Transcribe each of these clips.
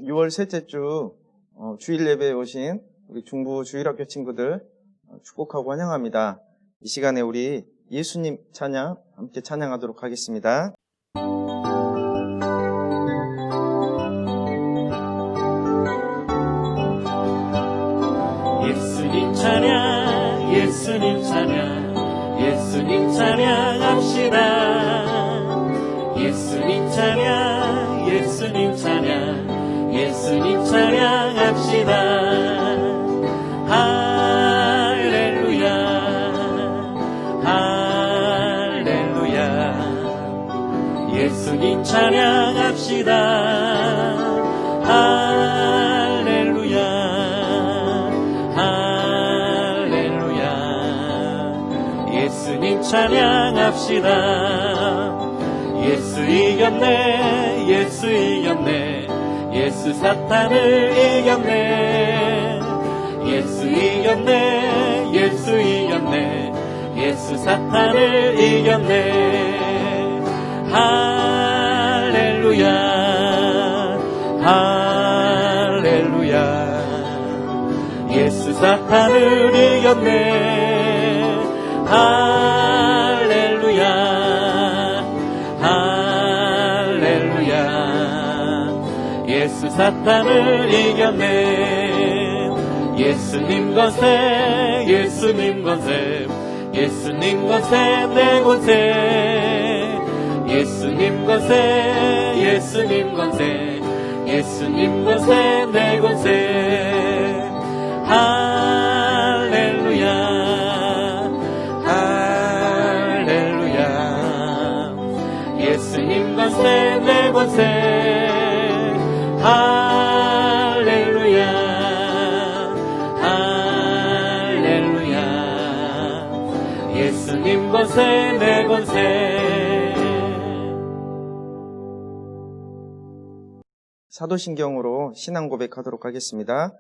6월 셋째 주 주일 예배에 오신 우리 중부 주일학교 친구들 축복하고 환영합니다. 이 시간에 우리 예수님 찬양 함께 찬양하도록 하겠습니다. 예수님 찬양, 예수님 찬양, 예수님 찬양합시다. 예수님 찬양, 예수님 찬양, 예수님 찬양합시다. 할렐루야, 할렐루야. 예수님 찬양합시다. 할렐루야, 할렐루야. 예수님 찬양합시다. 예수 이겼네, 예수 이겼네, 예수 사탄을 이겼네. 예수 이겼네, 예수 이겼네, 예수 사탄을 이겼네. 할렐루야, 할렐루야. 예수 사탄을 이겼네. 할렐루야, 예수 사탄을 이겼네. 예수님 권세, 예수님 권세, 예수님 권세 내 권세. 예수님 권세, 예수님 권세, 예수님 권세 내 권세. 할렐루야, 할렐루야. 예수님 권세 내 권세. 할렐루야, 할렐루야. 예수님 권세 내 권세. 사도신경으로 신앙 고백하도록 하겠습니다.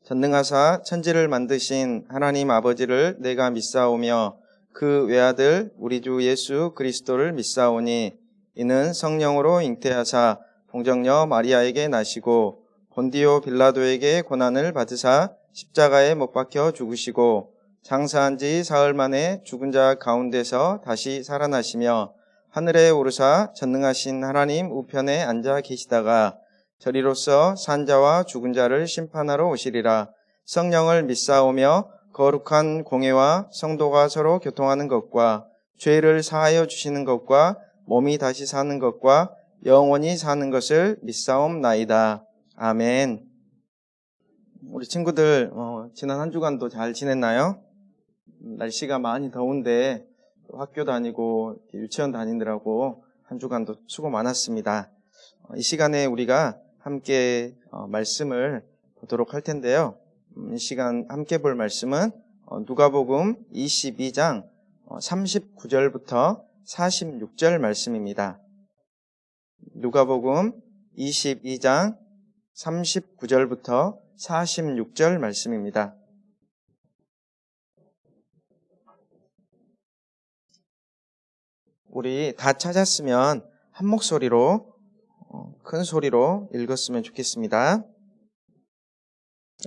전능하사 천지를 만드신 하나님 아버지를 내가 믿사오며 그 외아들 우리 주 예수 그리스도를 믿사오니 이는 성령으로 잉태하사 동정녀 마리아에게 나시고 본디오 빌라도에게 고난을 받으사 십자가에 못 박혀 죽으시고 장사한 지 사흘 만에 죽은 자 가운데서 다시 살아나시며 하늘에 오르사 전능하신 하나님 우편에 앉아 계시다가 저리로서 산 자와 죽은 자를 심판하러 오시리라. 성령을 믿사오며 거룩한 공회와 성도가 서로 교통하는 것과 죄를 사하여 주시는 것과 몸이 다시 사는 것과 영원히 사는 것을 믿사옵나이다. 아멘. 우리 친구들 지난 한 주간도 잘 지냈나요? 날씨가 많이 더운데 학교 다니고 유치원 다니느라고 한 주간도 수고 많았습니다. 이 시간에 우리가 함께 말씀을 보도록 할 텐데요. 이 시간 함께 볼 말씀은 누가복음 22장 39절부터 46절 말씀입니다. 누가복음 22장 39절부터 46절 말씀입니다. 우리 다 찾았으면 한 목소리로 큰 소리로 읽었으면 좋겠습니다.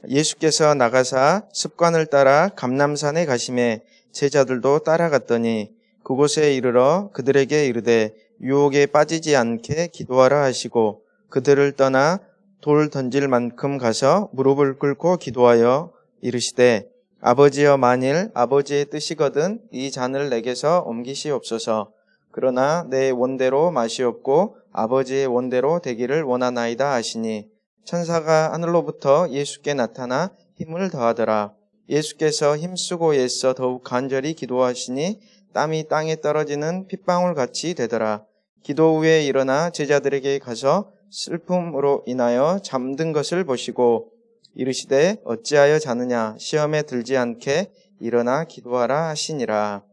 예수께서 나가사 습관을 따라 감람산에 가시매 제자들도 따라갔더니 그곳에 이르러 그들에게 이르되 유혹에 빠지지 않게 기도하라 하시고 그들을 떠나 돌 던질 만큼 가서 무릎을 꿇고 기도하여 이르시되 아버지여 만일 아버지의 뜻이거든 이 잔을 내게서 옮기시옵소서. 그러나 내 원대로 마시옵고 아버지의 원대로 되기를 원하나이다 하시니 천사가 하늘로부터 예수께 나타나 힘을 더하더라. 예수께서 힘쓰고 애써 더욱 간절히 기도하시니 땀이 땅에 떨어지는 핏방울같이 되더라. 기도 후에 일어나 제자들에게 가서 슬픔으로 인하여 잠든 것을 보시고 이르시되 어찌하여 자느냐 시험에 들지 않게 일어나 기도하라 하시니라.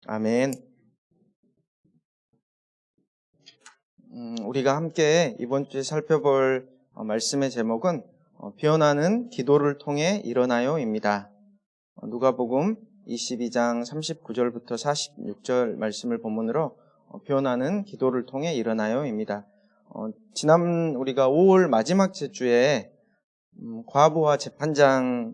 아멘. 우리가 함께 이번 주에 살펴볼 말씀의 제목은 변화는 기도를 통해 일어나요입니다. 누가복음 22장 39절부터 46절 말씀을 본문으로 변화는 기도를 통해 일어나요입니다. 지난 우리가 5월 마지막 주에 과부와 재판장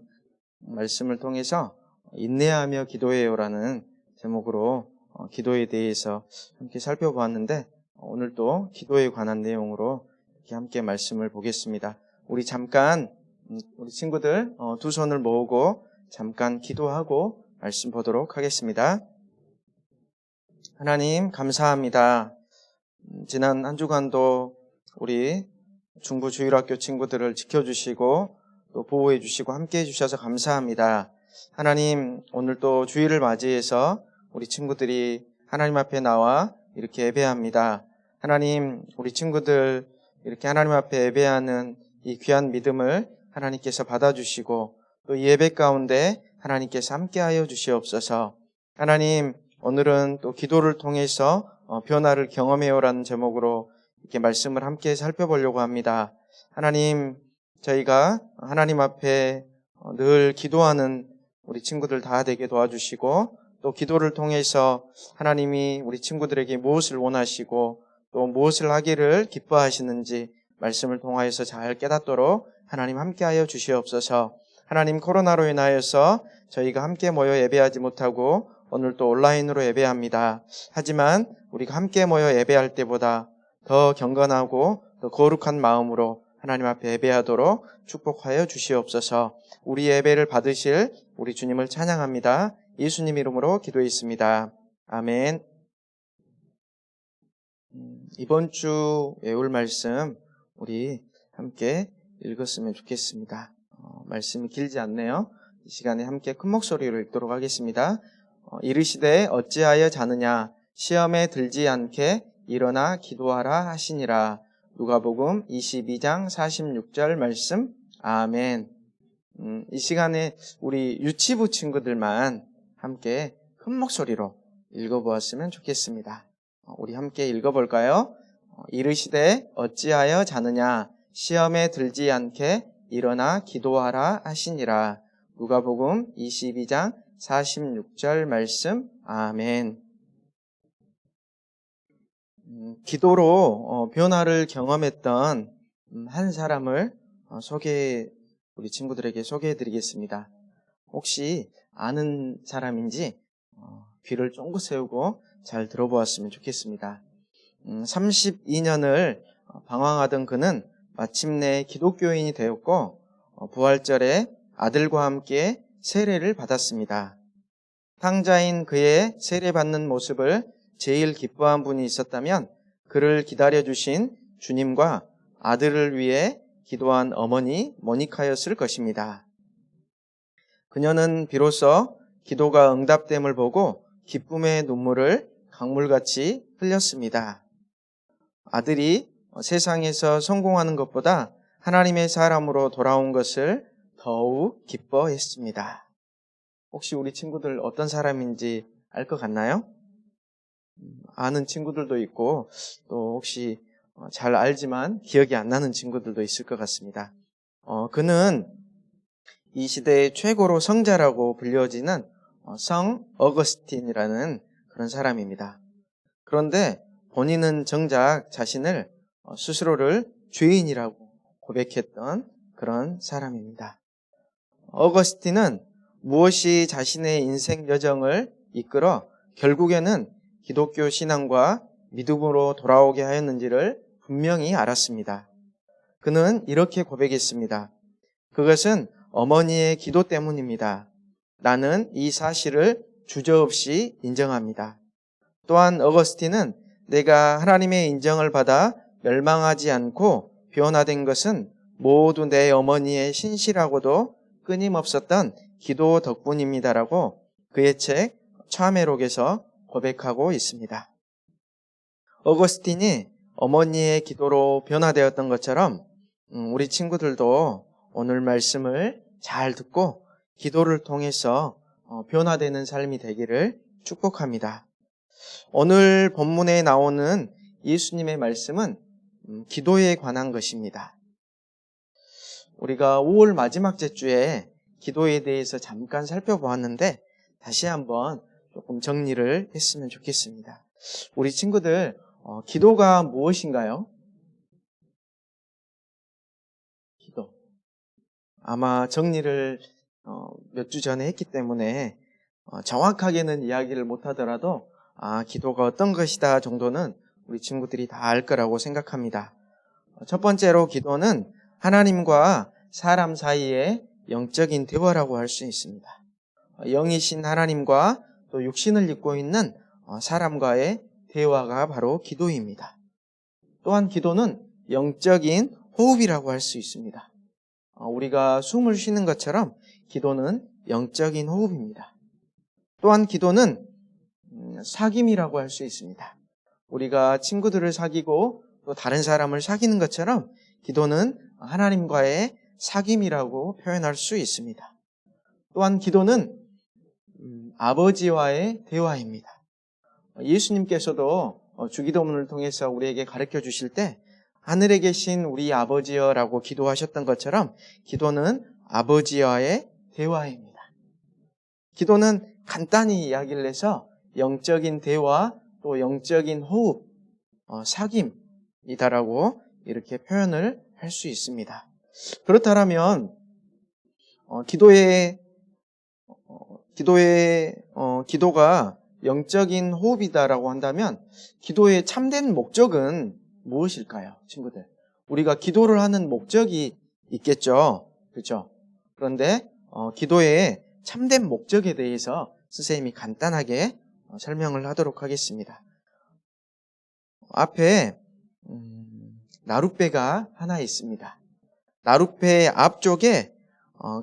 말씀을 통해서 인내하며 기도해요라는 제목으로 기도에 대해서 함께 살펴보았는데 오늘 또 기도에 관한 내용으로 이렇게 함께 말씀을 보겠습니다. 우리 잠깐 우리 친구들 두 손을 모으고 잠깐 기도하고 말씀 보도록 하겠습니다. 하나님 감사합니다. 지난 한 주간도 우리 중부주일학교 친구들을 지켜주시고 또 보호해 주시고 함께해 주셔서 감사합니다. 하나님 오늘 또 주일을 맞이해서 우리 친구들이 하나님 앞에 나와 이렇게 예배합니다. 하나님 우리 친구들 이렇게 하나님 앞에 예배하는 이 귀한 믿음을 하나님께서 받아주시고 또 이 예배 가운데 하나님께서 함께하여 주시옵소서. 하나님 오늘은 또 기도를 통해서 변화를 경험해요라는 제목으로 이렇게 말씀을 함께 살펴보려고 합니다. 하나님 저희가 하나님 앞에 늘 기도하는 우리 친구들 다 되게 도와주시고 또 기도를 통해서 하나님이 우리 친구들에게 무엇을 원하시고 또 무엇을 하기를 기뻐하시는지 말씀을 통하여서 잘 깨닫도록 하나님 함께하여 주시옵소서. 하나님 코로나로 인하여서 저희가 함께 모여 예배하지 못하고 오늘 또 온라인으로 예배합니다. 하지만 우리가 함께 모여 예배할 때보다 더 경건하고 더 거룩한 마음으로 하나님 앞에 예배하도록 축복하여 주시옵소서. 우리 예배를 받으실 우리 주님을 찬양합니다. 예수님 이름으로 기도했습니다. 아멘. 이번 주 외울 말씀 우리 함께 읽었으면 좋겠습니다. 말씀이 길지 않네요. 이 시간에 함께 큰 목소리로 읽도록 하겠습니다. 이르시되 어찌하여 자느냐 시험에 들지 않게 일어나 기도하라 하시니라. 누가복음 22장 46절 말씀. 아멘. 이 시간에 우리 유치부 친구들만 함께 큰 목소리로 읽어보았으면 좋겠습니다. 우리 함께 읽어볼까요? 이르시되 어찌하여 자느냐 시험에 들지 않게 일어나 기도하라 하시니라. 누가복음 22장 46절 말씀. 아멘. 기도로 변화를 경험했던 한 사람을 우리 친구들에게 소개해드리겠습니다. 혹시 아는 사람인지 귀를 쫑긋 세우고 잘 들어보았으면 좋겠습니다. 32년을 방황하던 그는 마침내 기독교인이 되었고 부활절에 아들과 함께 세례를 받았습니다. 탕자인 그의 세례받는 모습을 제일 기뻐한 분이 있었다면 그를 기다려주신 주님과 아들을 위해 기도한 어머니 모니카였을 것입니다. 그녀는 비로소 기도가 응답됨을 보고 기쁨의 눈물을 강물같이 흘렸습니다. 아들이 세상에서 성공하는 것보다 하나님의 사람으로 돌아온 것을 더욱 기뻐했습니다. 혹시 우리 친구들 어떤 사람인지 알 것 같나요? 아는 친구들도 있고 또 혹시 잘 알지만 기억이 안 나는 친구들도 있을 것 같습니다. 그는 이 시대의 최고로 성자라고 불려지는 성 어거스틴이라는 그런 사람입니다. 그런데 본인은 정작 자신을 스스로를 죄인이라고 고백했던 그런 사람입니다. 어거스틴은 무엇이 자신의 인생 여정을 이끌어 결국에는 기독교 신앙과 믿음으로 돌아오게 하였는지를 분명히 알았습니다. 그는 이렇게 고백했습니다. 그것은 어머니의 기도 때문입니다. 나는 이 사실을 주저없이 인정합니다. 또한 어거스틴은 내가 하나님의 인정을 받아 멸망하지 않고 변화된 것은 모두 내 어머니의 신실하고도 끊임없었던 기도 덕분입니다라고 그의 책 참회록에서 고백하고 있습니다. 어거스틴이 어머니의 기도로 변화되었던 것처럼 우리 친구들도 오늘 말씀을 잘 듣고 기도를 통해서 변화되는 삶이 되기를 축복합니다. 오늘 본문에 나오는 예수님의 말씀은 기도에 관한 것입니다. 우리가 5월 마지막 주에 기도에 대해서 잠깐 살펴보았는데 다시 한번 조금 정리를 했으면 좋겠습니다. 우리 친구들, 기도가 무엇인가요? 아마 정리를 몇 주 전에 했기 때문에 정확하게는 이야기를 못하더라도 기도가 어떤 것이다 정도는 우리 친구들이 다 알 거라고 생각합니다. 첫 번째로 기도는 하나님과 사람 사이의 영적인 대화라고 할 수 있습니다. 영이신 하나님과 또 육신을 입고 있는 사람과의 대화가 바로 기도입니다. 또한 기도는 영적인 호흡이라고 할 수 있습니다. 우리가 숨을 쉬는 것처럼 기도는 영적인 호흡입니다. 또한 기도는 사귐이라고 할 수 있습니다. 우리가 친구들을 사귀고 또 다른 사람을 사귀는 것처럼 기도는 하나님과의 사귐이라고 표현할 수 있습니다. 또한 기도는 아버지와의 대화입니다. 예수님께서도 주기도문을 통해서 우리에게 가르쳐 주실 때 하늘에 계신 우리 아버지여라고 기도하셨던 것처럼 기도는 아버지와의 대화입니다. 기도는 간단히 이야기를 해서 영적인 대화 또 영적인 호흡, 사귐이다라고 이렇게 표현을 할 수 있습니다. 그렇다면 기도가 영적인 호흡이다라고 한다면 기도의 참된 목적은 무엇일까요, 친구들? 우리가 기도를 하는 목적이 있겠죠, 그렇죠? 그런데 기도의 참된 목적에 대해서 선생님이 간단하게 설명을 하도록 하겠습니다. 앞에 나룻배가 하나 있습니다. 나룻배 앞쪽에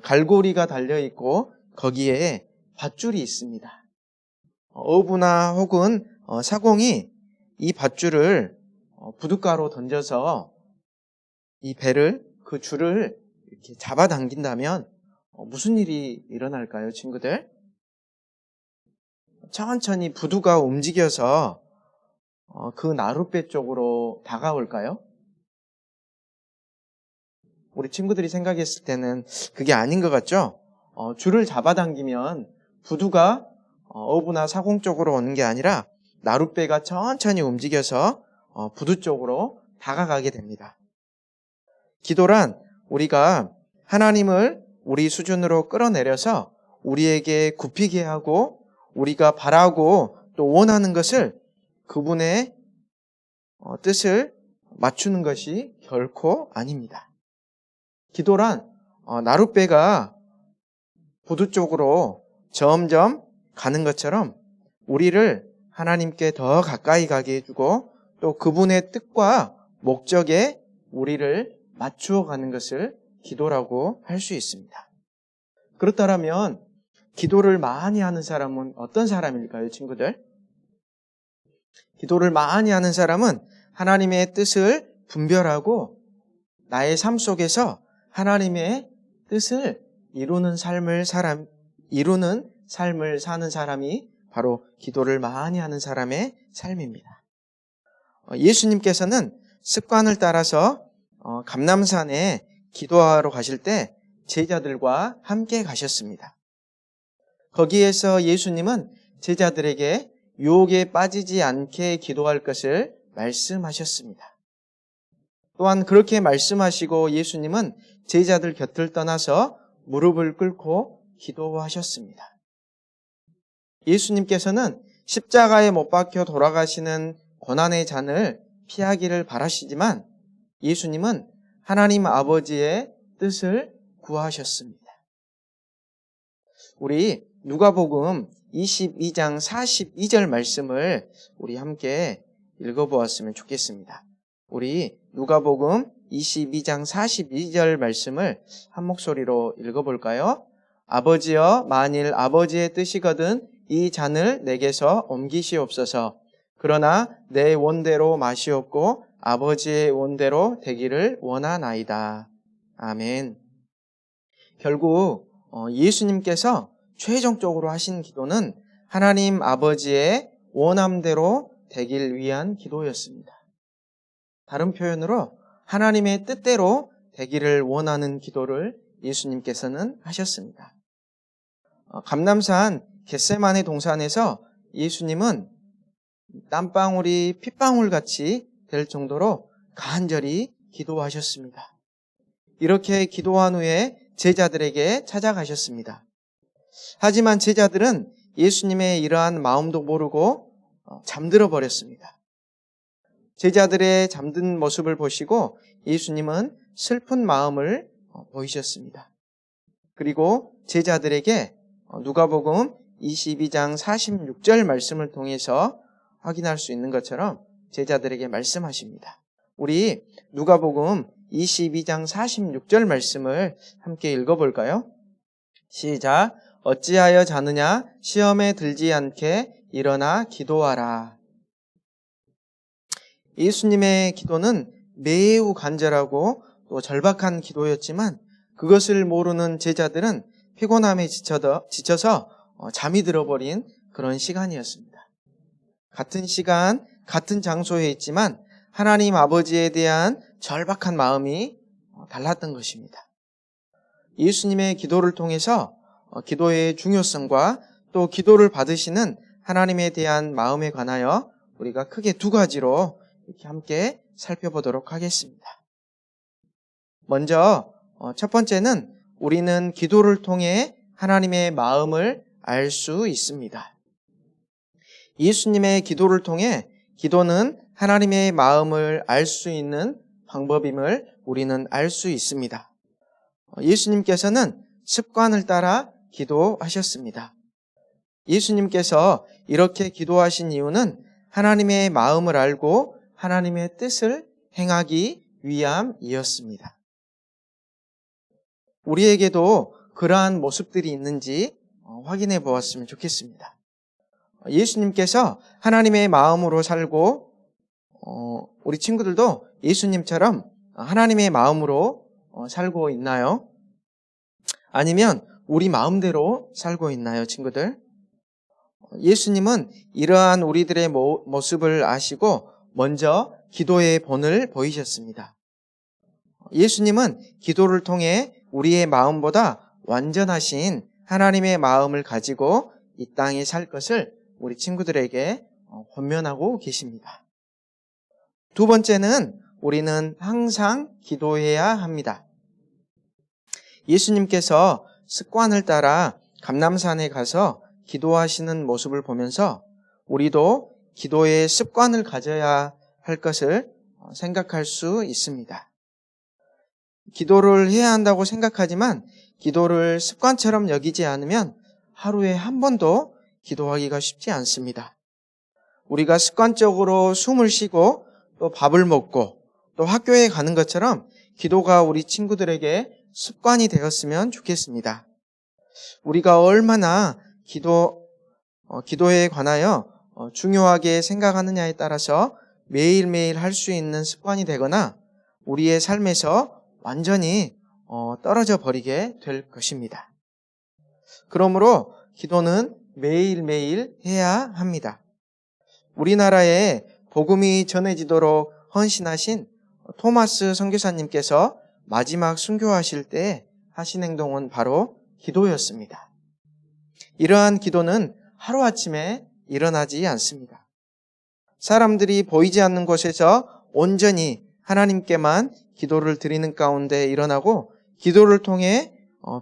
갈고리가 달려있고 거기에 밧줄이 있습니다. 어부나 혹은 사공이 이 밧줄을 부둣가로 던져서 이 배를, 그 줄을 이렇게 잡아당긴다면 무슨 일이 일어날까요, 친구들? 천천히 부두가 움직여서 그 나룻배 쪽으로 다가올까요? 우리 친구들이 생각했을 때는 그게 아닌 것 같죠? 줄을 잡아당기면 부두가 어부나 사공 쪽으로 오는 게 아니라 나룻배가 천천히 움직여서 부두 쪽으로 다가가게 됩니다. 기도란 우리가 하나님을 우리 수준으로 끌어내려서 우리에게 굽히게 하고 우리가 바라고 또 원하는 것을 그분의 뜻을 맞추는 것이 결코 아닙니다. 기도란 나룻배가 부두 쪽으로 점점 가는 것처럼 우리를 하나님께 더 가까이 가게 해주고 또 그분의 뜻과 목적에 우리를 맞추어 가는 것을 기도라고 할 수 있습니다. 그렇다면 기도를 많이 하는 사람은 어떤 사람일까요, 친구들? 기도를 많이 하는 사람은 하나님의 뜻을 분별하고 나의 삶 속에서 하나님의 뜻을 이루는 삶을 사는 사람이 바로 기도를 많이 하는 사람의 삶입니다. 예수님께서는 습관을 따라서 감람산에 기도하러 가실 때 제자들과 함께 가셨습니다. 거기에서 예수님은 제자들에게 유혹에 빠지지 않게 기도할 것을 말씀하셨습니다. 또한 그렇게 말씀하시고 예수님은 제자들 곁을 떠나서 무릎을 꿇고 기도하셨습니다. 예수님께서는 십자가에 못 박혀 돌아가시는 고난의 잔을 피하기를 바라시지만 예수님은 하나님 아버지의 뜻을 구하셨습니다. 우리 누가복음 22장 42절 말씀을 우리 함께 읽어보았으면 좋겠습니다. 우리 누가복음 22장 42절 말씀을 한 목소리로 읽어볼까요? 아버지여, 만일 아버지의 뜻이거든 이 잔을 내게서 옮기시옵소서. 그러나 내 원대로 마시옵고 아버지의 원대로 되기를 원하나이다. 아멘. 결국 예수님께서 최종적으로 하신 기도는 하나님 아버지의 원함대로 되길 위한 기도였습니다. 다른 표현으로 하나님의 뜻대로 되기를 원하는 기도를 예수님께서는 하셨습니다. 감람산 겟세마네 동산에서 예수님은 땀방울이 핏방울 같이 될 정도로 간절히 기도하셨습니다. 이렇게 기도한 후에 제자들에게 찾아가셨습니다. 하지만 제자들은 예수님의 이러한 마음도 모르고 잠들어 버렸습니다. 제자들의 잠든 모습을 보시고 예수님은 슬픈 마음을 보이셨습니다. 그리고 제자들에게 누가복음 22장 46절 말씀을 통해서 확인할 수 있는 것처럼 제자들에게 말씀하십니다. 우리 누가복음 22장 46절 말씀을 함께 읽어볼까요? 시작. 어찌하여 자느냐? 시험에 들지 않게 일어나 기도하라. 예수님의 기도는 매우 간절하고 또 절박한 기도였지만 그것을 모르는 제자들은 피곤함에 지쳐서 잠이 들어버린 그런 시간이었습니다. 같은 시간, 같은 장소에 있지만 하나님 아버지에 대한 절박한 마음이 달랐던 것입니다. 예수님의 기도를 통해서 기도의 중요성과 또 기도를 받으시는 하나님에 대한 마음에 관하여 우리가 크게 두 가지로 이렇게 함께 살펴보도록 하겠습니다. 먼저 첫 번째는 우리는 기도를 통해 하나님의 마음을 알 수 있습니다. 예수님의 기도를 통해 기도는 하나님의 마음을 알 수 있는 방법임을 우리는 알 수 있습니다. 예수님께서는 습관을 따라 기도하셨습니다. 예수님께서 이렇게 기도하신 이유는 하나님의 마음을 알고 하나님의 뜻을 행하기 위함이었습니다. 우리에게도 그러한 모습들이 있는지 확인해 보았으면 좋겠습니다. 예수님께서 하나님의 마음으로 살고 우리 친구들도 예수님처럼 하나님의 마음으로 살고 있나요? 아니면 우리 마음대로 살고 있나요, 친구들? 예수님은 이러한 우리들의 모습을 아시고 먼저 기도의 본을 보이셨습니다. 예수님은 기도를 통해 우리의 마음보다 완전하신 하나님의 마음을 가지고 이 땅에 살 것을 우리 친구들에게 권면하고 계십니다. 두 번째는 우리는 항상 기도해야 합니다. 예수님께서 습관을 따라 감람산에 가서 기도하시는 모습을 보면서 우리도 기도의 습관을 가져야 할 것을 생각할 수 있습니다. 기도를 해야 한다고 생각하지만 기도를 습관처럼 여기지 않으면 하루에 한 번도 기도하기가 쉽지 않습니다. 우리가 습관적으로 숨을 쉬고 또 밥을 먹고 또 학교에 가는 것처럼 기도가 우리 친구들에게 습관이 되었으면 좋겠습니다. 우리가 얼마나 기도에 관하여 중요하게 생각하느냐에 따라서 매일매일 할 수 있는 습관이 되거나 우리의 삶에서 완전히 떨어져 버리게 될 것입니다. 그러므로 기도는 매일매일 해야 합니다. 우리나라에 복음이 전해지도록 헌신하신 토마스 선교사님께서 마지막 순교하실 때 하신 행동은 바로 기도였습니다. 이러한 기도는 하루아침에 일어나지 않습니다. 사람들이 보이지 않는 곳에서 온전히 하나님께만 기도를 드리는 가운데 일어나고 기도를 통해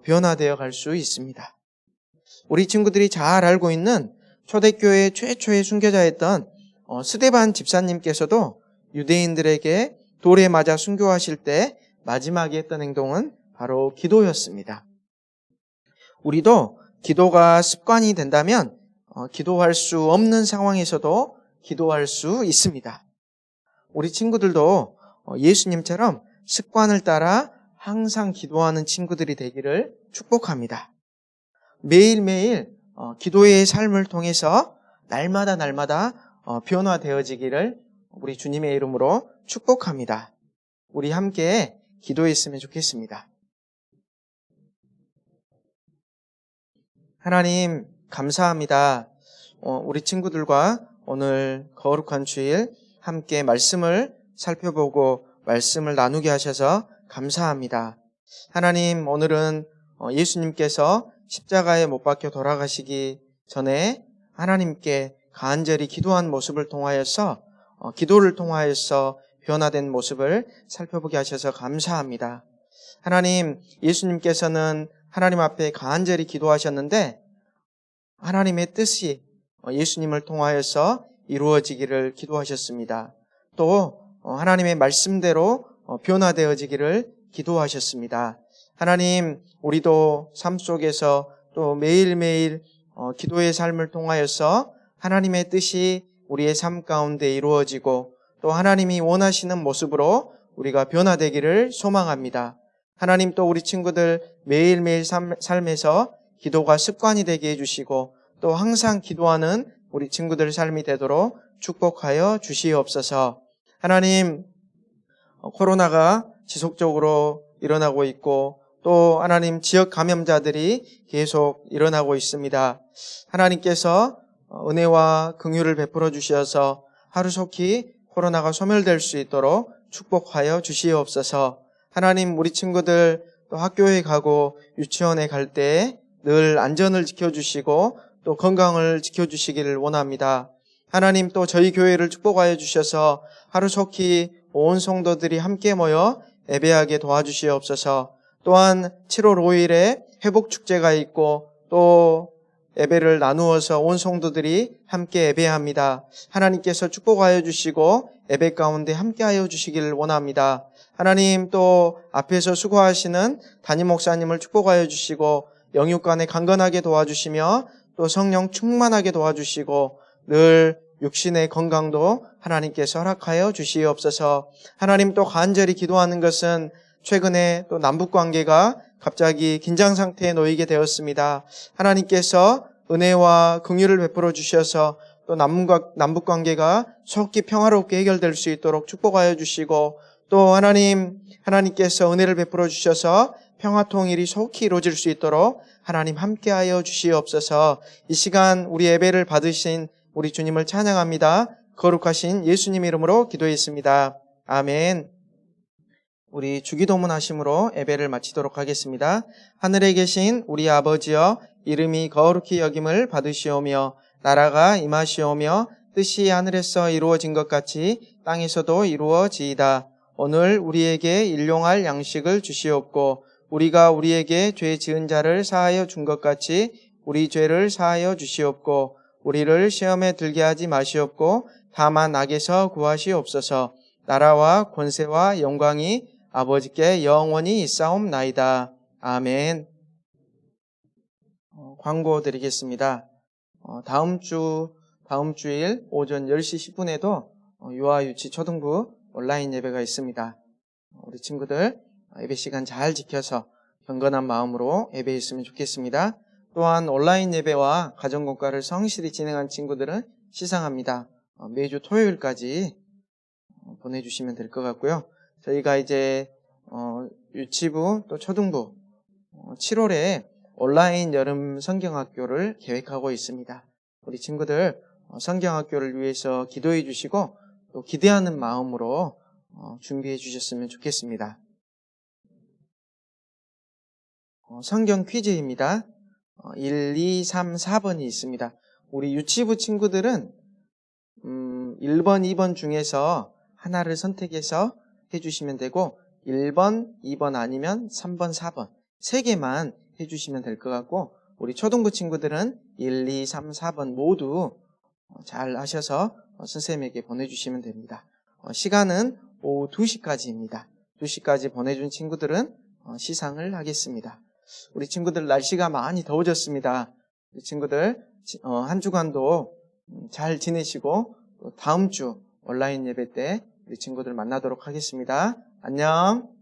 변화되어 갈 수 있습니다. 우리 친구들이 잘 알고 있는 초대교회 최초의 순교자였던 스데반 집사님께서도 유대인들에게 돌에 맞아 순교하실 때 마지막에 했던 행동은 바로 기도였습니다. 우리도 기도가 습관이 된다면 기도할 수 없는 상황에서도 기도할 수 있습니다. 우리 친구들도 예수님처럼 습관을 따라 항상 기도하는 친구들이 되기를 축복합니다. 매일매일 기도의 삶을 통해서 날마다 변화되어지기를 우리 주님의 이름으로 축복합니다. 우리 함께 기도했으면 좋겠습니다. 하나님 감사합니다. 우리 친구들과 오늘 거룩한 주일 함께 말씀을 살펴보고 말씀을 나누게 하셔서 감사합니다. 하나님 오늘은 예수님께서 십자가에 못 박혀 돌아가시기 전에 하나님께 간절히 기도한 모습을 통하여서 기도를 통하여서 변화된 모습을 살펴보게 하셔서 감사합니다. 하나님, 예수님께서는 하나님 앞에 간절히 기도하셨는데 하나님의 뜻이 예수님을 통하여서 이루어지기를 기도하셨습니다. 또 하나님의 말씀대로 변화되어지기를 기도하셨습니다. 하나님, 우리도 삶 속에서 또 매일매일 기도의 삶을 통하여서 하나님의 뜻이 우리의 삶 가운데 이루어지고 또 하나님이 원하시는 모습으로 우리가 변화되기를 소망합니다. 하나님, 또 우리 친구들 매일매일 삶에서 기도가 습관이 되게 해주시고 또 항상 기도하는 우리 친구들 삶이 되도록 축복하여 주시옵소서. 하나님, 코로나가 지속적으로 일어나고 있고 또 하나님, 지역 감염자들이 계속 일어나고 있습니다. 하나님께서 은혜와 긍휼을 베풀어 주셔서 하루속히 코로나가 소멸될 수 있도록 축복하여 주시옵소서. 하나님, 우리 친구들 또 학교에 가고 유치원에 갈 때 늘 안전을 지켜주시고 또 건강을 지켜주시기를 원합니다. 하나님, 또 저희 교회를 축복하여 주셔서 하루속히 온 성도들이 함께 모여 예배하게 도와주시옵소서. 또한 7월 5일에 회복축제가 있고 또 예배를 나누어서 온 성도들이 함께 예배합니다. 하나님께서 축복하여 주시고 예배 가운데 함께하여 주시기를 원합니다. 하나님, 또 앞에서 수고하시는 담임 목사님을 축복하여 주시고 영육간에 강건하게 도와주시며 또 성령 충만하게 도와주시고 늘 육신의 건강도 하나님께서 허락하여 주시옵소서. 하나님, 또 간절히 기도하는 것은 최근에 또 남북관계가 갑자기 긴장 상태에 놓이게 되었습니다. 하나님께서 은혜와 긍휼을 베풀어 주셔서 또 남북관계가 속히 평화롭게 해결될 수 있도록 축복하여 주시고 또 하나님께서 은혜를 베풀어 주셔서 평화통일이 속히 이루어질 수 있도록 하나님 함께하여 주시옵소서. 이 시간 우리 예배를 받으신 우리 주님을 찬양합니다. 거룩하신 예수님 이름으로 기도했습니다. 아멘. 우리 주기도문 하심으로 예배를 마치도록 하겠습니다. 하늘에 계신 우리 아버지여, 이름이 거룩히 여김을 받으시오며 나라가 임하시오며 뜻이 하늘에서 이루어진 것 같이 땅에서도 이루어지이다. 오늘 우리에게 일용할 양식을 주시옵고 우리가 우리에게 죄 지은 자를 사하여 준 것 같이 우리 죄를 사하여 주시옵고 우리를 시험에 들게 하지 마시옵고 다만 악에서 구하시옵소서. 나라와 권세와 영광이 아버지께 영원히 있사옵나이다. 아멘. 광고 드리겠습니다. 다음 주일 오전 10시 10분에도 유아유치 초등부 온라인 예배가 있습니다. 우리 친구들 예배 시간 잘 지켜서 경건한 마음으로 예배했으면 좋겠습니다. 또한 온라인 예배와 가정공과를 성실히 진행한 친구들은 시상합니다. 매주 토요일까지 보내주시면 될 것 같고요. 저희가 이제 유치부 또 초등부 7월에 온라인 여름 성경학교를 계획하고 있습니다. 우리 친구들 성경학교를 위해서 기도해 주시고 또 기대하는 마음으로 준비해 주셨으면 좋겠습니다. 성경 퀴즈입니다. 1, 2, 3, 4번이 있습니다. 우리 유치부 친구들은 1번, 2번 중에서 하나를 선택해서 해주시면 되고 1번, 2번 아니면 3번, 4번 3개만 해주시면 될 것 같고 우리 초등부 친구들은 1, 2, 3, 4번 모두 잘 하셔서 선생님에게 보내주시면 됩니다. 시간은 오후 2시까지입니다. 2시까지 보내준 친구들은 시상을 하겠습니다. 우리 친구들 날씨가 많이 더워졌습니다. 우리 친구들 한 주간도 잘 지내시고 다음 주 온라인 예배 때 우리 친구들 만나도록 하겠습니다. 안녕.